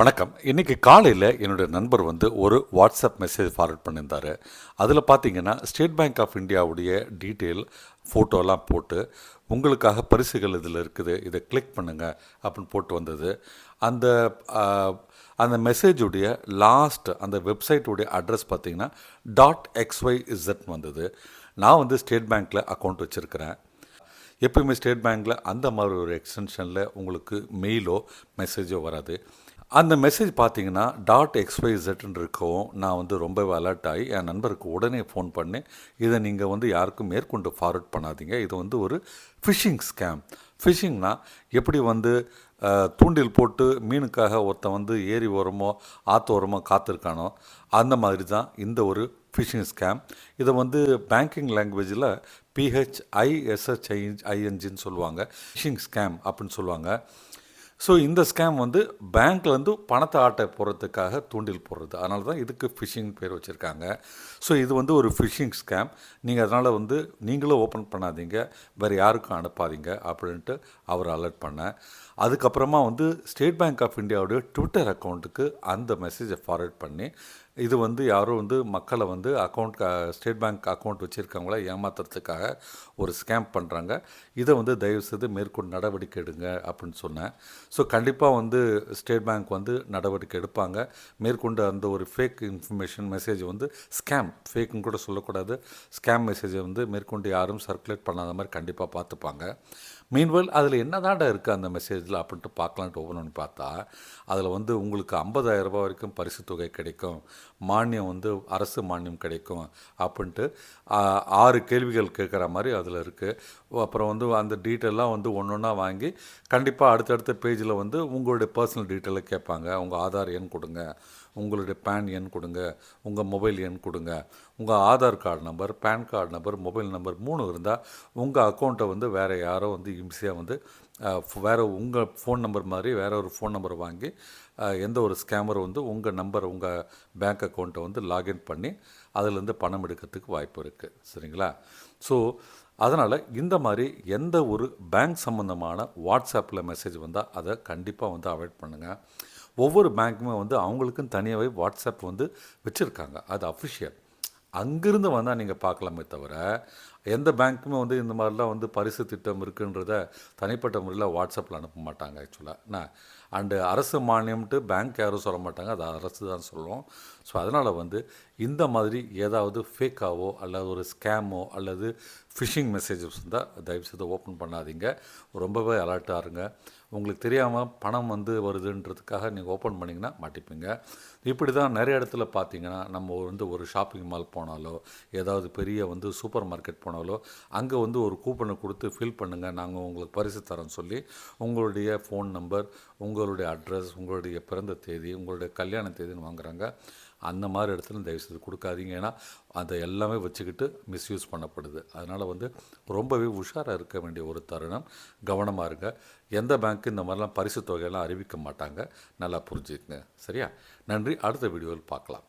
வணக்கம். இன்னைக்கு காலையில என்னுடைய நண்பர் ஒரு வாட்ஸ்அப் மெசேஜ் ஃபார்வர்ட் பண்ணியிருந்தாரு. அதில பார்த்தீங்கன்னா, ஸ்டேட் பேங்க் ஆஃப் இந்தியாவுடைய டீட்டெயில், ஃபோட்டோலாம் போட்டு, உங்களுக்காக பரிசுகள் இதில இருக்குது. இத கிளிக் பண்ணுங்க அப்படின்னு போட்டு வந்தது. அந்த அ அந்த மெசேஜுடைய லாஸ்ட் அந்த வெப்சைட்டுடைய அட்ரஸ் பார்த்தீங்கன்னா, .xyz வந்தது. நான் ஸ்டேட் பேங்க்ல அக்கவுண்ட் வச்சிருக்கிறேன். எப்பயுமே ஸ்டேட் பேங்க்கில் அந்த மாதிரி ஒரு எக்ஸ்டென்ஷனில் உங்களுக்கு மெயிலோ மெசேஜோ வராது. அந்த மெசேஜ் பார்த்தீங்கன்னா .xyzன்னு இருக்கவும் நான் ரொம்பவே அலர்ட் ஆகி என் நண்பருக்கு உடனே ஃபோன் பண்ணி, இதை நீங்கள் யாருக்கும் மேற்கொண்டு ஃபார்வர்ட் பண்ணாதீங்க. இது ஒரு ஃபிஷிங் ஸ்கேம். ஃபிஷிங்னா எப்படி தூண்டில் போட்டு மீனுக்காக ஒருத்தன் ஏரி ஓரமோ ஆற்று ஓரமோ காத்திருக்கானோ அந்த மாதிரி தான் இந்த ஒரு ஃபிஷிங் ஸ்கேம். இதை பேங்கிங் லாங்குவேஜில் PHISHINGன்னு சொல்லுவாங்க. ஃபிஷிங் ஸ்கேம் அப்படின்னு சொல்லுவாங்க. ஸோ இந்த ஸ்கேம் பேங்க்லேருந்து பணத்தை ஆட்ட போகிறதுக்காக தூண்டில் போடுறது. அதனால தான் இதுக்கு ஃபிஷிங் பேர் வச்சுருக்காங்க. ஸோ இது ஒரு ஃபிஷிங் ஸ்கேம். நீங்கள் அதனால் நீங்களும் ஓப்பன் பண்ணாதீங்க, வேறு யாருக்கும் அனுப்பாதீங்க அப்படின்ட்டு அவர் அலர்ட் பண்ணேன். அதுக்கப்புறமா ஸ்டேட் பேங்க் ஆஃப் இந்தியாவுடைய ட்விட்டர் அக்கௌண்ட்டுக்கு அந்த மெசேஜை ஃபார்வர்ட் பண்ணி, இது யாரோ மக்களை அக்கௌண்ட் ஸ்டேட் பேங்க் அக்கௌண்ட் வச்சுருக்கவங்கள ஏமாத்துறதுக்காக ஒரு ஸ்கேம் பண்ணுறாங்க. இதை தயவுசெய்து மேற்கொண்டு நடவடிக்கை எடுங்க அப்படின்னு சொன்னேன். ஸோ கண்டிப்பாக ஸ்டேட் பேங்க் நடவடிக்கை எடுப்பாங்க. மேற்கொண்டு அந்த ஒரு ஃபேக் இன்ஃபர்மேஷன் மெசேஜ் ஸ்கேம், ஃபேக்குன்னு கூட சொல்லக்கூடாது, ஸ்கேம் மெசேஜை மேற்கொண்டு யாரும் சர்க்குலேட் பண்ணாத மாதிரி கண்டிப்பாக பார்த்துப்பாங்க. மீன்வெல் அதில் என்னதான்டா இருக்குது அந்த மெசேஜில் அப்படின்ட்டு பார்க்கலான்ட்டு ஓப்பன் பண்ணி பார்த்தா, அதில் உங்களுக்கு 50,000 ரூபாய் வரைக்கும் பரிசு தொகை கிடைக்கும், மானியம் அரசு மானியம் கிடைக்கும் அப்படின்ட்டு 6 கேள்விகள் கேட்குற மாதிரி அதில் இருக்குது. அப்புறம் அந்த டீட்டெயிலாம் ஒன்று ஒன்றா வாங்கி கண்டிப்பாக அடுத்தடுத்த பேஜில் உங்களுடைய பர்சனல் டீட்டெயிலை கேட்பாங்க. உங்கள் ஆதார் எண் கொடுங்க, உங்களுடைய பேன் எண் கொடுங்க, உங்கள் மொபைல் எண் கொடுங்க. உங்கள் Aadhaar card number, PAN card number, mobile number 3 இருந்தால் உங்கள் அக்கௌண்ட்டை வேறு யாரோ ஈஸியாக வேறு உங்கள் ஃபோன் நம்பர் மாதிரி வேறு ஒரு ஃபோன் நம்பரை வாங்கி எந்த ஒரு ஸ்கேமர் உங்கள் நம்பர், உங்கள் பேங்க் அக்கௌண்ட்டை லாகின் பண்ணி அதிலேருந்து பணம் எடுக்கிறதுக்கு வாய்ப்பு இருக்குது. சரிங்களா? ஸோ அதனால் இந்த மாதிரி எந்த ஒரு பேங்க் சம்மந்தமான வாட்ஸ்அப்பில் மெசேஜ் வந்தால் அதை கண்டிப்பாக அவாய்ட் பண்ணுங்கள். ஒவ்வொரு பேங்க்குமே அவங்களுக்குன்னு தனியாகவே வாட்ஸ்அப் வச்சுருக்காங்க. அது அஃபிஷியல். அங்கிருந்து வந்தால் நீங்கள் பார்க்கலாமே தவிர, எந்த பேங்க்குமே இந்த மாதிரிலாம் பரிசு திட்டம் இருக்குன்றத தனிப்பட்ட முறையில் வாட்ஸ்அப்பில் அனுப்ப மாட்டாங்க ஆக்சுவலாக. என்ன அண்டு அரசு மானியம்ட்டு பேங்க் யாரும் சொல்ல மாட்டாங்க, அது அரசு தான் சொல்லுவோம். ஸோ அதனால் இந்த மாதிரி ஏதாவது ஃபேக்காவோ அல்லது ஒரு ஸ்கேமோ அல்லது ஃபிஷிங் மெசேஜஸ் இருந்தால் தயவுசெய்து ஓப்பன் பண்ணாதீங்க. ரொம்பவே அலர்ட்டாக இருங்க. உங்களுக்கு தெரியாமல் பணம் வருதுன்றதுக்காக நீங்கள் ஓப்பன் பண்ணிங்கன்னா மாட்டிப்பீங்க. இப்படி தான் நிறைய இடத்துல பார்த்தீங்கன்னா, நம்ம ஒரு ஷாப்பிங் மால் போனாலோ, ஏதாவது பெரிய சூப்பர் மார்க்கெட் போனாலோ, அங்கே ஒரு கூப்பனை கொடுத்து ஃபில் பண்ணுங்கள், நாங்கள் உங்களுக்கு பரிசு தரோன்னு சொல்லி உங்களுடைய ஃபோன் நம்பர், உங்களுடைய அட்ரஸ், உங்களுடைய பிறந்த தேதி, உங்களுடைய கல்யாண தேதின்னு வாங்குகிறாங்க. அந்த மாதிரி இடத்துல தயவுசெய்து கொடுக்காதீங்க. ஏன்னா அதை எல்லாமே வச்சுக்கிட்டு மிஸ்யூஸ் பண்ணப்படுது. அதனால் ரொம்பவே உஷாராக இருக்க வேண்டிய ஒரு தருணம். கவனமாக இருங்க. எந்த பேங்க்கு இந்த மாதிரிலாம் பரிசு தொகையெல்லாம் அறிவிக்க மாட்டாங்க. நல்லா புரிஞ்சுக்குங்க. சரியா? நன்றி. அடுத்த வீடியோவில் பார்க்கலாம்.